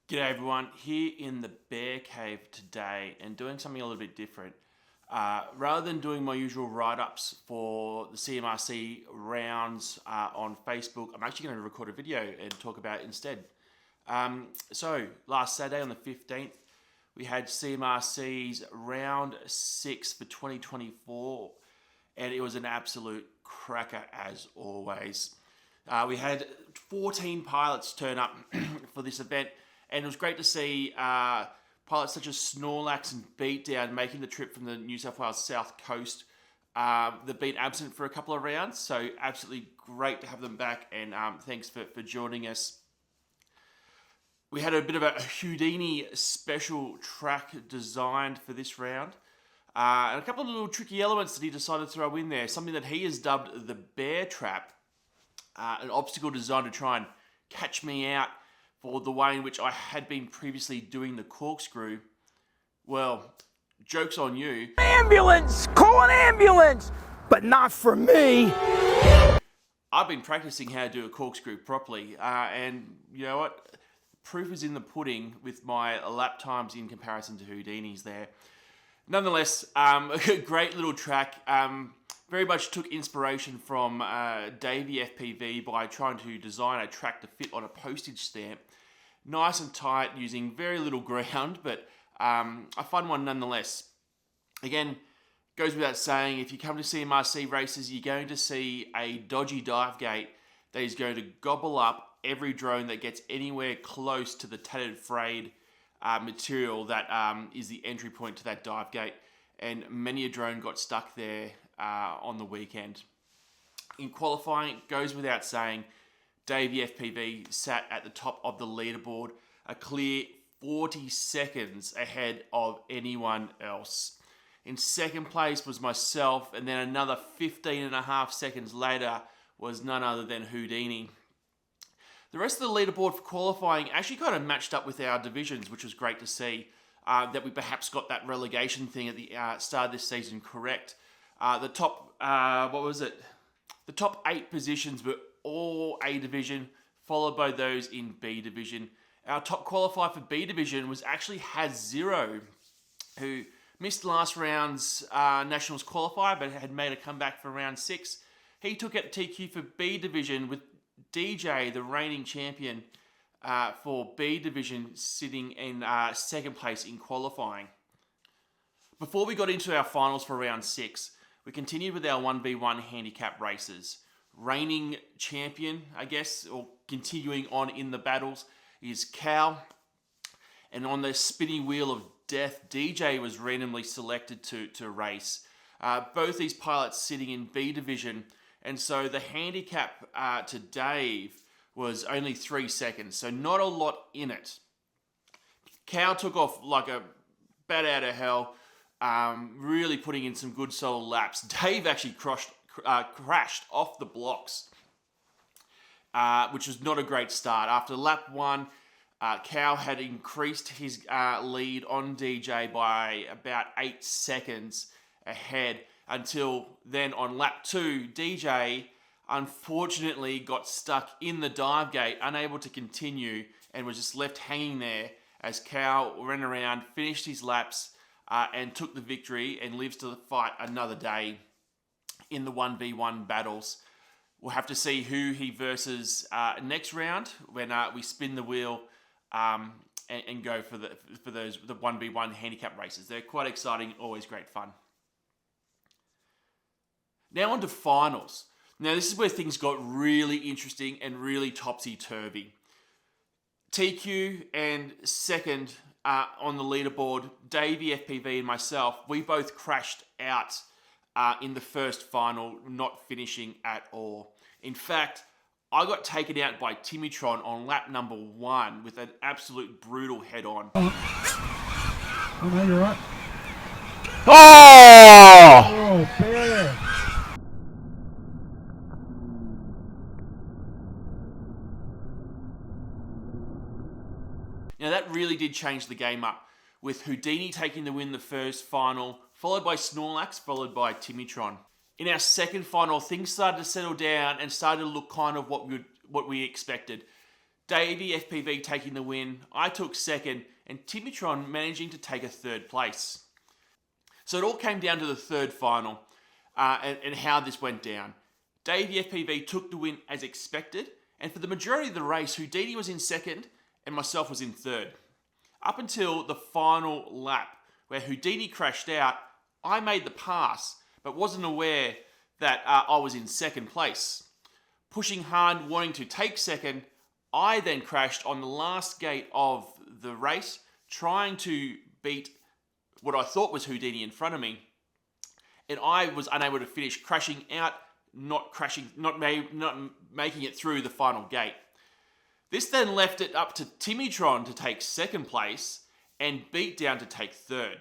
G'day everyone, here in the bear cave today and doing something a little bit different. Rather than doing my usual write-ups for the CMRC rounds on Facebook, I'm actually going to record a video and talk about it instead. So last Saturday on the 15th, we had CMRC's round 6 for 2024 and it was an absolute cracker as always. We had 14 pilots turn up for this event. And it was great to see pilots such as Snorlax and Beatdown making the trip from the New South Wales South Coast. They've been absent for a couple of rounds, so absolutely great to have them back, and thanks for joining us. We had a bit of a Houdini special track designed for this round. And a couple of little tricky elements that he decided to throw in there. Something that he has dubbed the bear trap. An obstacle designed to try and catch me out for the way in which I had been previously doing the corkscrew. Well, joke's on you. Ambulance! Call an ambulance! But not for me! I've been practicing how to do a corkscrew properly, and you know what? Proof is in the pudding with my lap times in comparison to Houdini's there. Nonetheless, a great little track. Very much took inspiration from Davey FPV by trying to design a track to fit on a postage stamp. Nice and tight, using very little ground, but a fun one nonetheless. Again, goes without saying, if you come to CMRC races, you're going to see a dodgy dive gate that is going to gobble up every drone that gets anywhere close to the tattered frayed material that is the entry point to that dive gate. And many a drone got stuck there on the weekend. In qualifying, it goes without saying, Davey FPV sat at the top of the leaderboard, a clear 40 seconds ahead of anyone else. In second place was myself, and then another 15.5 seconds later was none other than Houdini. The rest of the leaderboard for qualifying actually kind of matched up with our divisions, which was great to see. That we perhaps got that relegation thing at the start of this season correct. The top, The top 8 positions were all A division, followed by those in B division. Our top qualifier for B division was actually HDZero, who missed last round's Nationals qualifier, but had made a comeback for round 6. He took out TQ for B division with DJ, the reigning champion, for B division, sitting in second place in qualifying. Before we got into our finals for round 6, we continued with our 1v1 handicap races. Reigning champion, I guess, or continuing on in the battles, is Cal. And on the spinning wheel of death, DJ was randomly selected to race. Both these pilots sitting in B division, and so the handicap to Dave was only 3 seconds, so not a lot in it. Cal took off like a bat out of hell, really putting in some good solid laps. Dave actually crashed off the blocks, which was not a great start. After lap 1, Cal had increased his lead on DJ by about 8 seconds ahead, until then on lap 2, DJ unfortunately got stuck in the dive gate, unable to continue, and was just left hanging there as Cal ran around, finished his laps, and took the victory and lives to fight another day in the 1v1 battles. We'll have to see who he versus next round when we spin the wheel and go for the 1v1 handicap races. They're quite exciting, always great fun. Now on to finals. Now this is where things got really interesting and really topsy-turvy. TQ and second on the leaderboard, Davey FPV and myself, we both crashed out in the first final, not finishing at all. In fact, I got taken out by Timitron on lap number 1 with an absolute brutal head-on. Oh no, you're right. Oh! Oh, bear! Now that really did change the game up, with Houdini taking the win the first final, followed by Snorlax, followed by Timitron. In our second final, things started to settle down and started to look kind of what we expected. Davey FPV taking the win, I took second, and Timitron managing to take a third place. So it all came down to the third final and how this went down. Davey FPV took the win as expected, and for the majority of the race, Houdini was in second and myself was in third. Up until the final lap, where Houdini crashed out, I made the pass, but wasn't aware that I was in second place. Pushing hard, wanting to take second, I then crashed on the last gate of the race, trying to beat what I thought was Houdini in front of me, and I was unable to finish, crashing out, not making it through the final gate. This then left it up to Timitron to take second place and Beatdown to take third.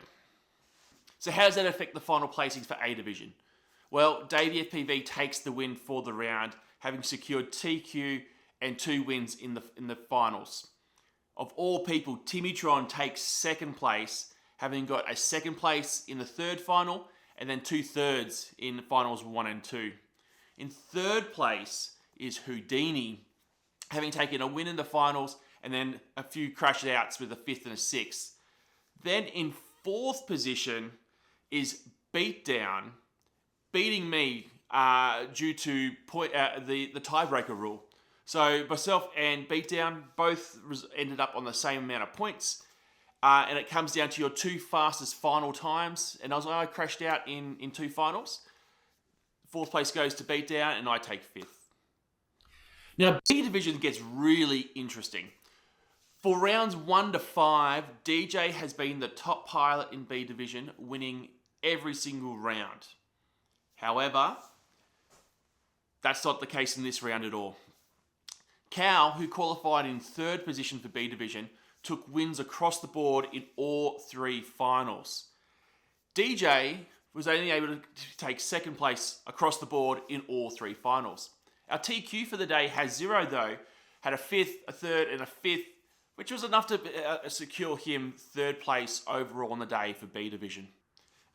So how does that affect the final placings for A Division? Well, Davey FPV takes the win for the round, having secured TQ and 2 wins in the finals. Of all people, Timitron takes second place, having got a second place in the third final and then 2 thirds in finals 1 and 2. In third place is Houdini, having taken a win in the finals and then a few crash outs with a 5th and a 6th. Then in 4th position is Beatdown, beating me due to the tiebreaker rule. So myself and Beatdown both ended up on the same amount of points, and it comes down to your 2 fastest final times. And I crashed out in 2 finals. 4th place goes to Beatdown, and I take 5th. Now, B Division gets really interesting. For rounds 1 to 5, DJ has been the top pilot in B Division, winning every single round. However, that's not the case in this round at all. Cal, who qualified in 3rd position for B Division, took wins across the board in all 3 finals. DJ was only able to take 2nd place across the board in all 3 finals. Our TQ for the day has 0 though, had a 5th, a 3rd and a 5th, which was enough to secure him 3rd place overall on the day for B Division.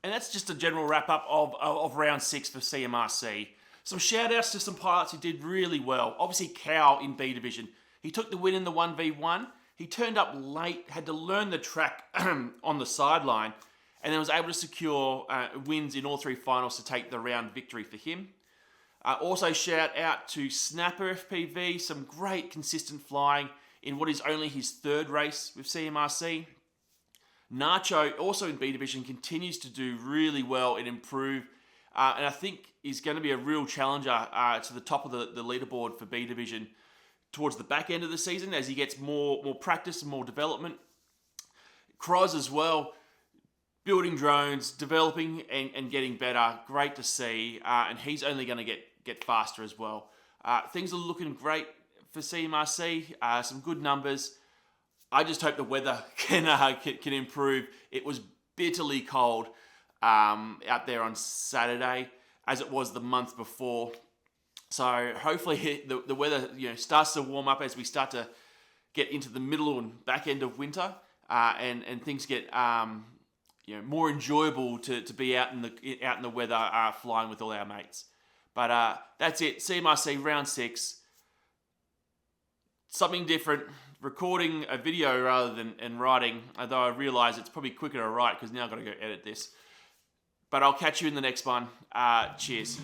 And that's just a general wrap up of round 6 for CMRC. Some shout outs to some pilots who did really well. Obviously Cal in B Division. He took the win in the 1v1. He turned up late, had to learn the track on the sideline, and then was able to secure wins in all 3 finals to take the round victory for him. Also shout out to Snapper FPV, some great consistent flying in what is only his 3rd race with CMRC. Nacho, also in B Division, continues to do really well and improve, and I think is going to be a real challenger to the top of the leaderboard for B Division towards the back end of the season as he gets more practice and more development. Croz as well, building drones, developing and getting better. Great to see, and he's only going to get faster as well. Things are looking great for CMRC, some good numbers. I just hope the weather can improve. It was bitterly cold out there on Saturday, as it was the month before. So hopefully the weather starts to warm up as we start to get into the middle and back end of winter, and things get more enjoyable to be out in the weather flying with all our mates. But that's it. CMRC round 6. Something different. Recording a video rather than writing, although I realise it's probably quicker to write because now I've got to go edit this. But I'll catch you in the next one. Cheers.